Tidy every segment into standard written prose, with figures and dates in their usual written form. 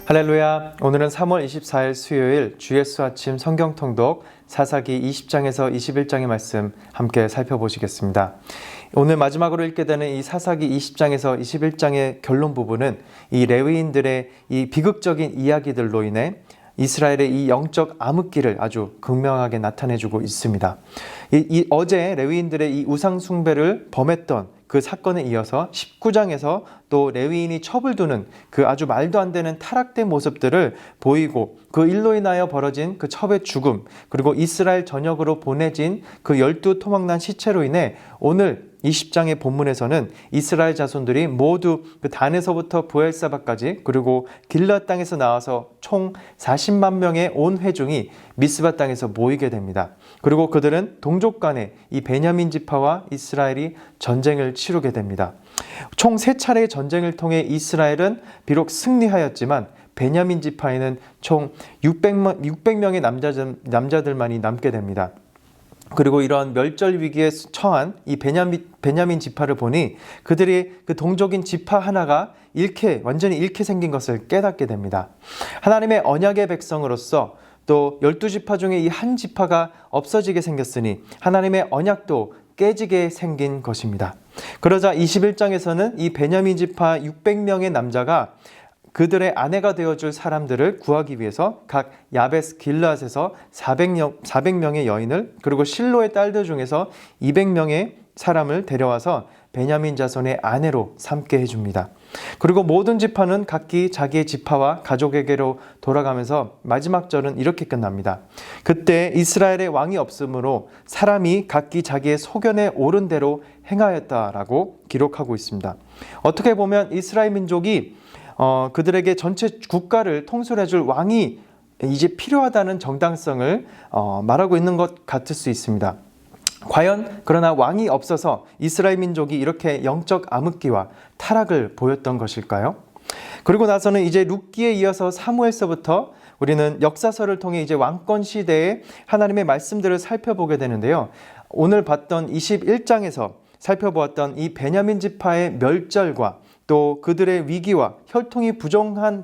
할렐루야. 오늘은 3월 24일 수요일 주 예수 아침 성경 통독 사사기 20장에서 21장의 말씀 함께 살펴보시겠습니다. 오늘 마지막으로 읽게 되는 이 사사기 20장에서 21장의 결론 부분은 이 레위인들의 이 비극적인 이야기들로 인해 이스라엘의 이 영적 암흑기를 아주 극명하게 나타내주고 있습니다. 어제 레위인들의 이 우상 숭배를 범했던 그 사건에 이어서 19장에서 또 레위인이 첩을 두는 그 아주 말도 안 되는 타락된 모습들을 보이고 그 일로 인하여 벌어진 그 첩의 죽음, 그리고 이스라엘 전역으로 보내진 그 12 토막난 시체로 인해 오늘 20장의 본문에서는 이스라엘 자손들이 모두 그 단에서부터 부엘사바까지 그리고 길르앗 땅에서 나와서 총 40만 명의 온 회중이 미스바 땅에서 모이게 됩니다. 그리고 그들은 동족 간에 이 베냐민 지파와 이스라엘이 전쟁을 치르게 됩니다. 총 3차례의 전쟁을 통해 이스라엘은 비록 승리하였지만 베냐민 지파에는 총 600명의 남자들만이 남게 됩니다. 그리고 이런 멸절 위기에 처한 이 베냐민 지파를 보니 그들이 그 동족인 지파 하나가 완전히 잃게 생긴 것을 깨닫게 됩니다. 하나님의 언약의 백성으로서 또 12지파 중에 이 한 지파가 없어지게 생겼으니 하나님의 언약도 깨지게 생긴 것입니다. 그러자 21장에서는 이 베냐민 지파 600명의 남자가 그들의 아내가 되어줄 사람들을 구하기 위해서 각 야베스 길르앗에서 400명의 여인을 그리고 실로의 딸들 중에서 200명의 사람을 데려와서 베냐민 자손의 아내로 삼게 해줍니다. 그리고 모든 지파는 각기 자기의 지파와 가족에게로 돌아가면서 마지막 절은 이렇게 끝납니다. 그때 이스라엘의 왕이 없으므로 사람이 각기 자기의 소견에 옳은 대로 행하였다라고 기록하고 있습니다. 어떻게 보면 이스라엘 민족이 그들에게 전체 국가를 통솔해줄 왕이 이제 필요하다는 정당성을 말하고 있는 것 같을 수 있습니다. 과연 그러나 왕이 없어서 이스라엘 민족이 이렇게 영적 암흑기와 타락을 보였던 것일까요? 그리고 나서는 이제 룻기에 이어서 사무엘서부터 우리는 역사서를 통해 이제 왕권 시대의 하나님의 말씀들을 살펴보게 되는데요. 오늘 봤던 21장에서 살펴보았던 이 베냐민 지파의 멸절과 또 그들의 위기와 혈통이 부정한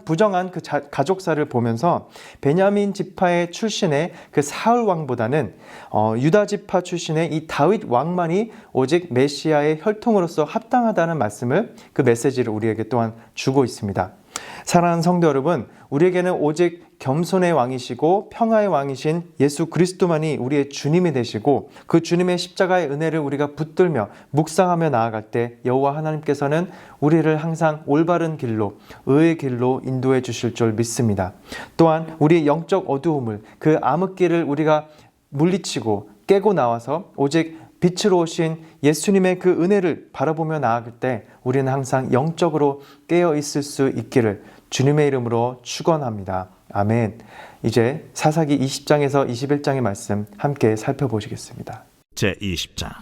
그 가족사를 보면서 베냐민 지파의 출신의 그 사울 왕보다는 유다 지파 출신의 이 다윗 왕만이 오직 메시아의 혈통으로서 합당하다는 말씀을 그 메시지를 우리에게 또한 주고 있습니다. 사랑하는 성도 여러분, 우리에게는 오직 겸손의 왕이시고 평화의 왕이신 예수 그리스도만이 우리의 주님이 되시고 그 주님의 십자가의 은혜를 우리가 붙들며 묵상하며 나아갈 때 여호와 하나님께서는 우리를 항상 올바른 길로 의의 길로 인도해 주실 줄 믿습니다. 또한 우리의 영적 어두움을 그 암흑기를 우리가 물리치고 깨고 나와서 오직 빛으로 오신 예수님의 그 은혜를 바라보며 나아갈 때 우리는 항상 영적으로 깨어 있을 수 있기를 주님의 이름으로 축원합니다. 아멘. 이제 사사기 20장에서 21장의 말씀 함께 살펴보시겠습니다. 제20장.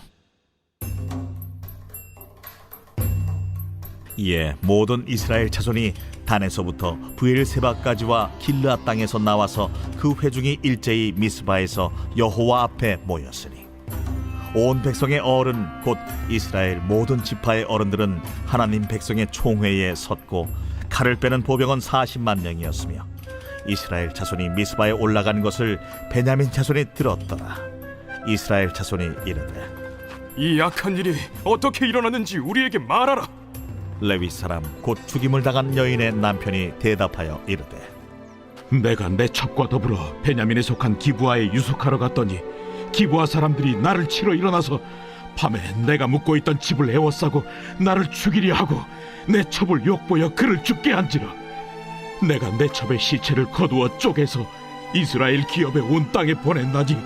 이에 모든 이스라엘 자손이 단에서부터 브엘세바까지와 길르앗 땅에서 나와서 그 회중이 일제히 미스바에서 여호와 앞에 모였으니 온 백성의 어른 곧 이스라엘 모든 지파의 어른들은 하나님 백성의 총회에 섰고 칼을 빼는 보병은 40만 명이었으며 이스라엘 자손이 미스바에 올라간 것을 베냐민 자손이 들었더라. 이스라엘 자손이 이르되 이 악한 일이 어떻게 일어났는지 우리에게 말하라. 레위 사람 곧 죽임을 당한 여인의 남편이 대답하여 이르되 내가 내 첩과 더불어 베냐민에 속한 기브아에 유숙하러 갔더니 기브아 사람들이 나를 치러 일어나서 밤에 내가 묵고 있던 집을 에워싸고 나를 죽이려 하고 내 첩을 욕보여 그를 죽게 한지라. 내가 내 첩의 시체를 거두어 쪼개서 이스라엘 기업의 온 땅에 보냈나니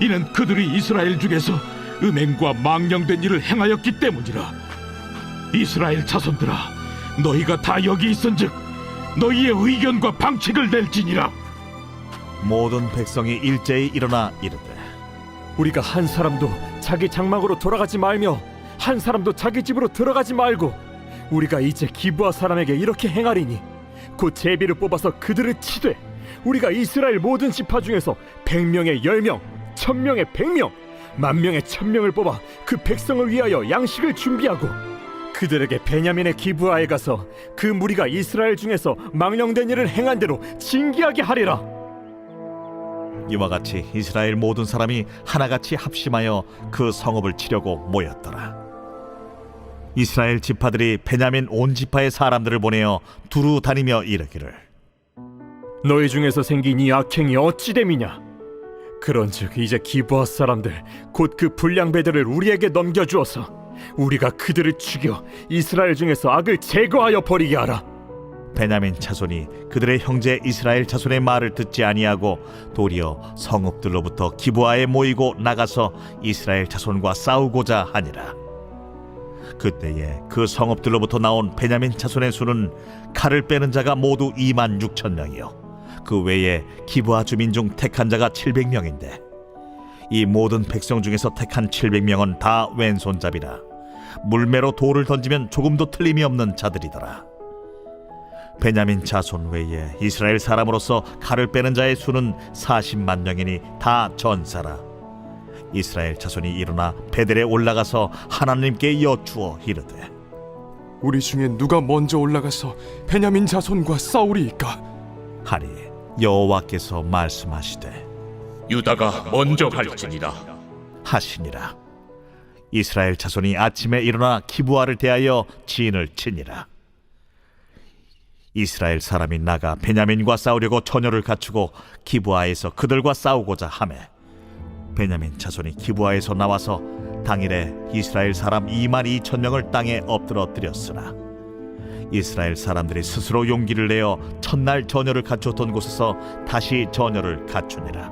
이는 그들이 이스라엘 중에서 음행과 망령된 일을 행하였기 때문이라. 이스라엘 자손들아, 너희가 다 여기 있은즉 너희의 의견과 방책을 낼지니라. 모든 백성이 일제히 일어나 이르되 우리가 한 사람도 자기 장막으로 돌아가지 말며 한 사람도 자기 집으로 들어가지 말고 우리가 이제 기브아 사람에게 이렇게 행하리니 곧 제비를 뽑아서 그들을 치되 우리가 이스라엘 모든 지파 중에서 100명에 10명, 1000명에 100명, 10,000명에 1000명을 뽑아 그 백성을 위하여 양식을 준비하고 그들에게 베냐민의 기브아에 가서 그 무리가 이스라엘 중에서 망령된 일을 행한 대로 징계하게 하리라. 이와 같이 이스라엘 모든 사람이 하나같이 합심하여 그 성읍을 치려고 모였더라. 이스라엘 지파들이 베냐민 온 지파의 사람들을 보내어 두루 다니며 이르기를 너희 중에서 생긴 이 악행이 어찌 됨이냐? 그런즉 이제 기브아 사람들 곧 그 불량배들을 우리에게 넘겨주어서 우리가 그들을 죽여 이스라엘 중에서 악을 제거하여 버리게 하라. 베냐민 자손이 그들의 형제 이스라엘 자손의 말을 듣지 아니하고 도리어 성읍들로부터 기브아에 모이고 나가서 이스라엘 자손과 싸우고자 하니라. 그때에 그 성읍들로부터 나온 베냐민 자손의 수는 칼을 빼는 자가 모두 26,000명이요 그 외에 기브아 주민 중 택한 자가 700명인데 이 모든 백성 중에서 택한 700명은 다 왼손잡이라 물매로 돌을 던지면 조금도 틀림이 없는 자들이더라. 베냐민 자손 외에 이스라엘 사람으로서 칼을 빼는 자의 수는 40만 명이니 다 전사라. 이스라엘 자손이 일어나 베델에 올라가서 하나님께 여쭈어 이르되 우리 중에 누가 먼저 올라가서 베냐민 자손과 싸우리이까? 하니 여호와께서 말씀하시되 유다가 먼저 갈지니라 하시니라. 이스라엘 자손이 아침에 일어나 기브아를 대하여 진을 치니라. 이스라엘 사람이 나가 베냐민과 싸우려고 전열을 갖추고 기브아에서 그들과 싸우고자 하매 베냐민 자손이 기브아에서 나와서 당일에 이스라엘 사람 22,000명을 땅에 엎드러뜨렸으나 이스라엘 사람들이 스스로 용기를 내어 첫날 전열을 갖추었던 곳에서 다시 전열을 갖추니라.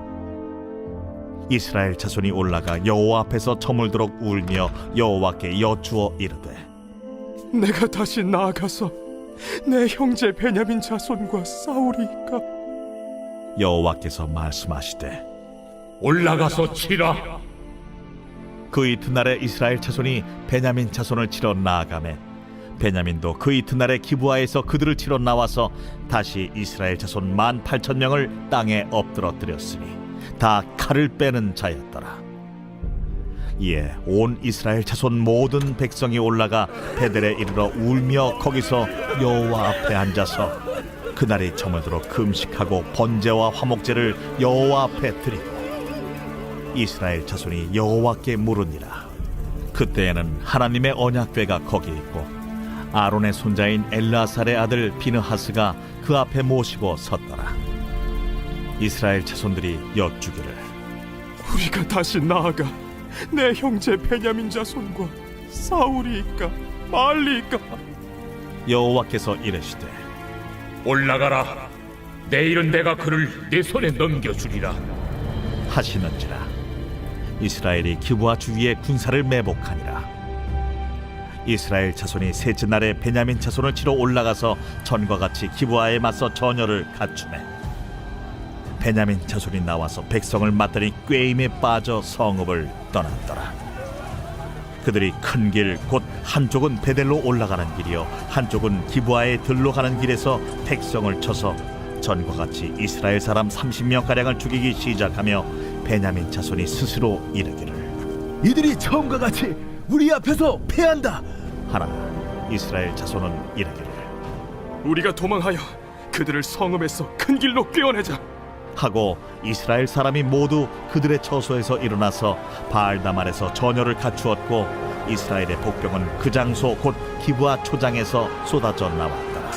이스라엘 자손이 올라가 여호와 앞에서 저물도록 울며 여호와께 여쭈어 이르되 내가 다시 나아가서 내 형제 베냐민 자손과 싸우리이까? 여호와께서 말씀하시되 올라가서 치라. 그 이튿날에 이스라엘 자손이 베냐민 자손을 치러 나아가매 베냐민도 그 이튿날에 기브아에서 그들을 치러 나와서 다시 이스라엘 자손 18,000명을 땅에 엎드러뜨렸으니 다 칼을 빼는 자였더라. 이에 온 이스라엘 자손 모든 백성이 올라가 베델에 이르러 울며 거기서 여호와 앞에 앉아서 그날이 저물도록 금식하고 번제와 화목제를 여호와 앞에 드리고 이스라엘 자손이 여호와께 물으니라. 그때에는 하나님의 언약궤가 거기 있고 아론의 손자인 엘라살의 아들 비느하스가 그 앞에 모시고 섰더라. 이스라엘 자손들이 여쭈기를 우리가 다시 나아가 내 형제 베냐민 자손과 싸우리이까 말리이까? 여호와께서 이르시되 올라가라. 내일은 내가 그를 내 손에 넘겨주리라 하시는지라. 이스라엘이 기브아 주위에 군사를 매복하니라. 이스라엘 자손이 셋째 날에 베냐민 자손을 치러 올라가서 전과 같이 기브아에 맞서 전열을 갖추매 베냐민 자손이 나와서 백성을 맞더니 꾀임에 빠져 성읍을 떠났더라. 그들이 큰 길 곧 한쪽은 베델로 올라가는 길이요 한쪽은 기브아에 들로 가는 길에서 백성을 쳐서 전과 같이 이스라엘 사람 30명가량을 죽이기 시작하며 베냐민 자손이 스스로 이르기를 이들이 처음과 같이 우리 앞에서 패한다. 하나 이스라엘 자손은 이르기를 우리가 도망하여 그들을 성읍에서 큰 길로 꿰어내자. 하고 이스라엘 사람이 모두 그들의 처소에서 일어나서 바알다말에서 전열을 갖추었고 이스라엘의 복병은 그 장소 곧 기브아 초장에서 쏟아져 나왔더라.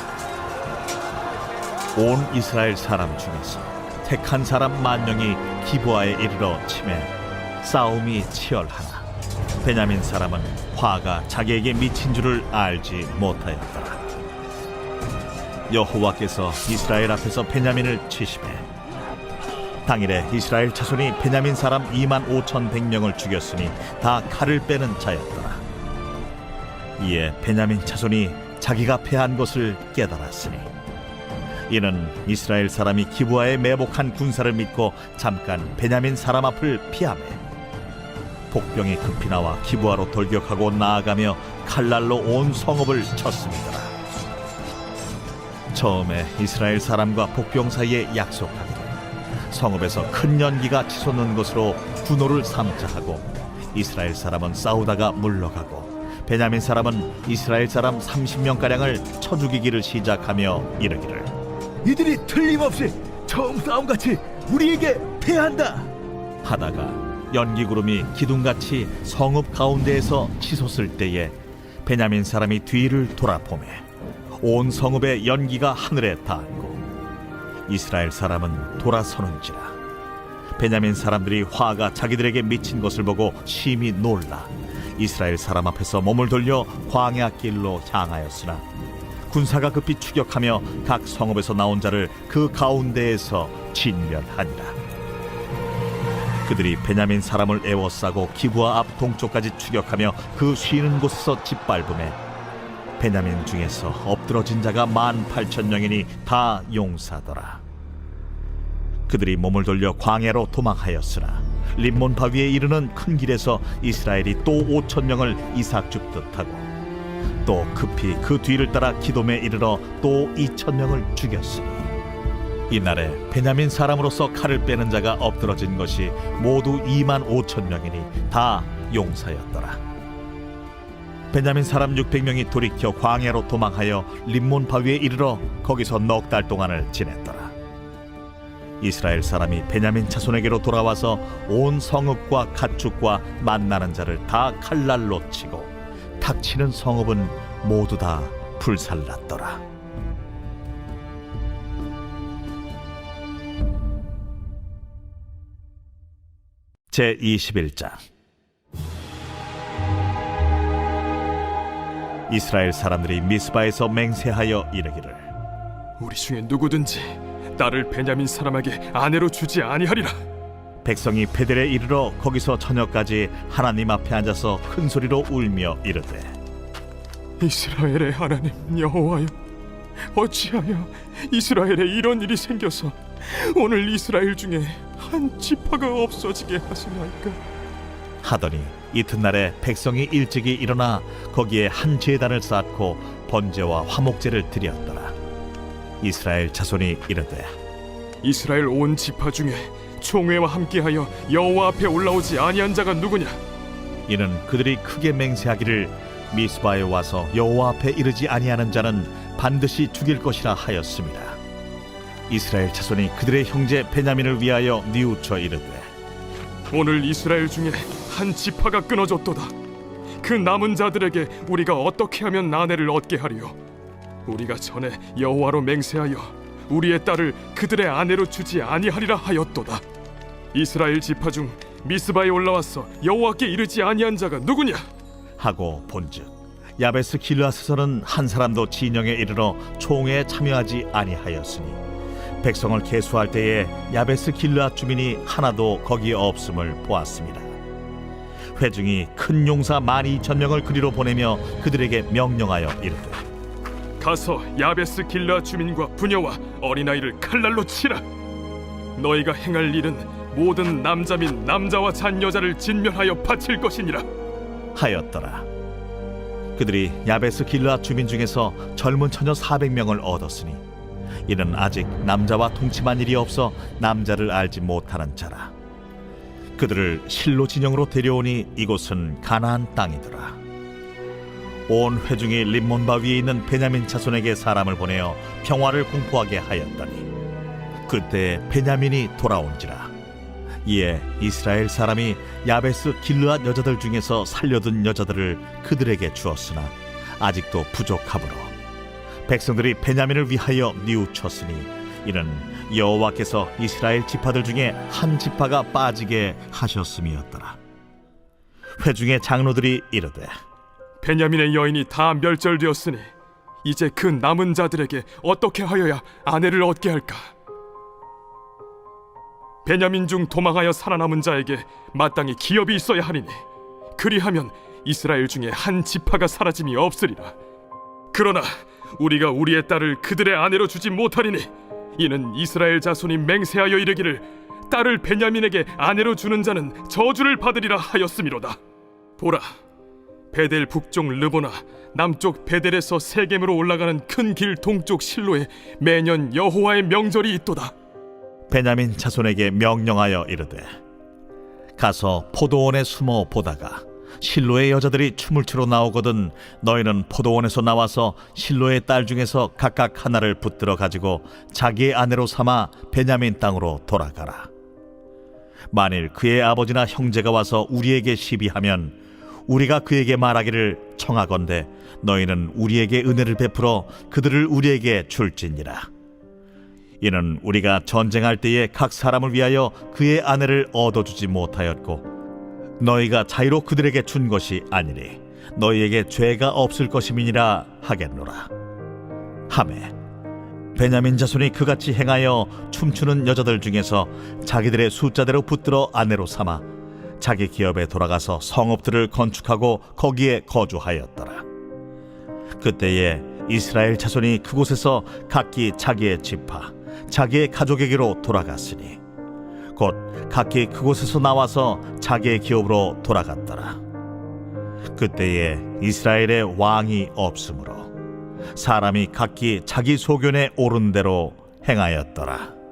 온 이스라엘 사람 중에서 택한 사람 10,000명이 기브아에 이르러 치매 싸움이 치열하나 베냐민 사람은 화가 자기에게 미친 줄을 알지 못하였더라. 여호와께서 이스라엘 앞에서 베냐민을 치시매 당일에 이스라엘 자손이 베냐민 사람 25,100명을 죽였으니 다 칼을 빼는 자였더라. 이에 베냐민 자손이 자기가 패한 것을 깨달았으니 이는 이스라엘 사람이 기브아에 매복한 군사를 믿고 잠깐 베냐민 사람 앞을 피하매 복병이 급히 나와 기브아로 돌격하고 나아가며 칼날로 온 성읍을 쳤습니다. 처음에 이스라엘 사람과 복병 사이에 약속하기를 성읍에서 큰 연기가 치솟는 것으로 분노를 삼자 하고 이스라엘 사람은 싸우다가 물러가고 베냐민 사람은 이스라엘 사람 30명가량을 쳐 죽이기를 시작하며 이르기를 이들이 틀림없이 처음 싸움같이 우리에게 패한다. 하다가 연기구름이 기둥같이 성읍 가운데에서 치솟을 때에 베냐민 사람이 뒤를 돌아보매 온 성읍의 연기가 하늘에 닿았고 이스라엘 사람은 돌아서는지라. 베냐민 사람들이 화가 자기들에게 미친 것을 보고 심히 놀라 이스라엘 사람 앞에서 몸을 돌려 광야 길로 향하였으나 군사가 급히 추격하며 각 성읍에서 나온 자를 그 가운데에서 진멸하니라. 그들이 베냐민 사람을 에워싸고 기브아 앞 동쪽까지 추격하며 그 쉬는 곳에서 짓밟음에 베냐민 중에서 엎드러진 자가 18,000명이니 다 용사더라. 그들이 몸을 돌려 광야로 도망하였으나 림몬 바위에 이르는 큰 길에서 이스라엘이 또 5,000명을 이삭 줍듯 하고 또 급히 그 뒤를 따라 기돔에 이르러 또 2,000명을 죽였으니 이날에 베냐민 사람으로서 칼을 빼는 자가 엎드러진 것이 모두 25,000명이니 다 용사였더라. 베냐민 사람 600명이 돌이켜 광야로 도망하여 림몬 바위에 이르러 거기서 넉 달 동안을 지냈더라. 이스라엘 사람이 베냐민 자손에게로 돌아와서 온 성읍과 가축과 만나는 자를 다 칼날로 치고 닥치는 성읍은 모두 다 불살랐더라. 제21장. 이스라엘 사람들이 미스바에서 맹세하여 이르기를 우리 중에 누구든지 딸을 베냐민 사람에게 아내로 주지 아니하리라. 백성이 베델에 이르러 거기서 저녁까지 하나님 앞에 앉아서 큰 소리로 울며 이르되 이스라엘의 하나님 여호와여, 어찌하여 이스라엘에 이런 일이 생겨서 오늘 이스라엘 중에 한 지파가 없어지게 하시나이까? 하더니 이튿날에 백성이 일찍이 일어나 거기에 한 제단을 쌓고 번제와 화목제를 드렸더라. 이스라엘 자손이 이르되 이스라엘 온 지파 중에 총회와 함께하여 여호와 앞에 올라오지 아니한 자가 누구냐? 이는 그들이 크게 맹세하기를 미스바에 와서 여호와 앞에 이르지 아니하는 자는 반드시 죽일 것이라 하였습니다. 이스라엘 자손이 그들의 형제 베냐민을 위하여 뉘우쳐 이르되 오늘 이스라엘 중에 한 지파가 끊어졌도다. 그 남은 자들에게 우리가 어떻게 하면 아내를 얻게 하리요? 우리가 전에 여호와로 맹세하여 우리의 딸을 그들의 아내로 주지 아니하리라 하였도다. 이스라엘 지파 중 미스바에 올라와서 여호와께 이르지 아니한 자가 누구냐? 하고 본즉 야베스 길르앗에서는 한 사람도 진영에 이르러 총회에 참여하지 아니하였으니 백성을 계수할 때에 야베스 길르앗 주민이 하나도 거기에 없음을 보았습니다. 회중이 큰 용사 12,000명을 그리로 보내며 그들에게 명령하여 이르되 가서 야베스 길르앗 주민과 부녀와 어린아이를 칼날로 치라. 너희가 행할 일은 모든 남자 및 남자와 잔 여자를 진멸하여 바칠 것이니라 하였더라. 그들이 야베스 길르앗 주민 중에서 젊은 처녀 400명을 얻었으니 이는 아직 남자와 동침한 일이 없어 남자를 알지 못하는 자라. 그들을 실로 진영으로 데려오니 이곳은 가나안 땅이더라. 온 회중이 림몬 바위에 있는 베냐민 자손에게 사람을 보내어 평화를 공포하게 하였더니 그때 베냐민이 돌아온지라. 이에 이스라엘 사람이 야베스 길르앗 여자들 중에서 살려둔 여자들을 그들에게 주었으나 아직도 부족하므로 백성들이 베냐민을 위하여 뉘우쳤으니 이는 여호와께서 이스라엘 지파들 중에 한 지파가 빠지게 하셨음이었더라. 회중의 장로들이 이르되 베냐민의 여인이 다 멸절되었으니 이제 그 남은 자들에게 어떻게 하여야 아내를 얻게 할까? 베냐민 중 도망하여 살아남은 자에게 마땅히 기업이 있어야 하리니 그리하면 이스라엘 중에 한 지파가 사라짐이 없으리라. 그러나 우리가 우리의 딸을 그들의 아내로 주지 못하리니 이는 이스라엘 자손이 맹세하여 이르기를 딸을 베냐민에게 아내로 주는 자는 저주를 받으리라 하였음이로다. 보라, 베델 북쪽 르보나 남쪽 베델에서 세겜으로 올라가는 큰 길 동쪽 실로에 매년 여호와의 명절이 있도다. 베냐민 자손에게 명령하여 이르되 가서 포도원에 숨어 보다가 실로의 여자들이 춤을 추러 나오거든 너희는 포도원에서 나와서 실로의 딸 중에서 각각 하나를 붙들어 가지고 자기의 아내로 삼아 베냐민 땅으로 돌아가라. 만일 그의 아버지나 형제가 와서 우리에게 시비하면 우리가 그에게 말하기를 청하건대 너희는 우리에게 은혜를 베풀어 그들을 우리에게 줄지니라. 이는 우리가 전쟁할 때에 각 사람을 위하여 그의 아내를 얻어주지 못하였고 너희가 자유로 그들에게 준 것이 아니니 너희에게 죄가 없을 것임이니라 하겠노라. 하매 베냐민 자손이 그같이 행하여 춤추는 여자들 중에서 자기들의 숫자대로 붙들어 아내로 삼아 자기 기업에 돌아가서 성읍들을 건축하고 거기에 거주하였더라. 그때에 이스라엘 자손이 그곳에서 각기 자기의 지파 자기의 가족에게로 돌아갔으니 곧 각기 그곳에서 나와서 자기의 기업으로 돌아갔더라. 그때에 이스라엘의 왕이 없으므로 사람이 각기 자기 소견에 오른 대로 행하였더라.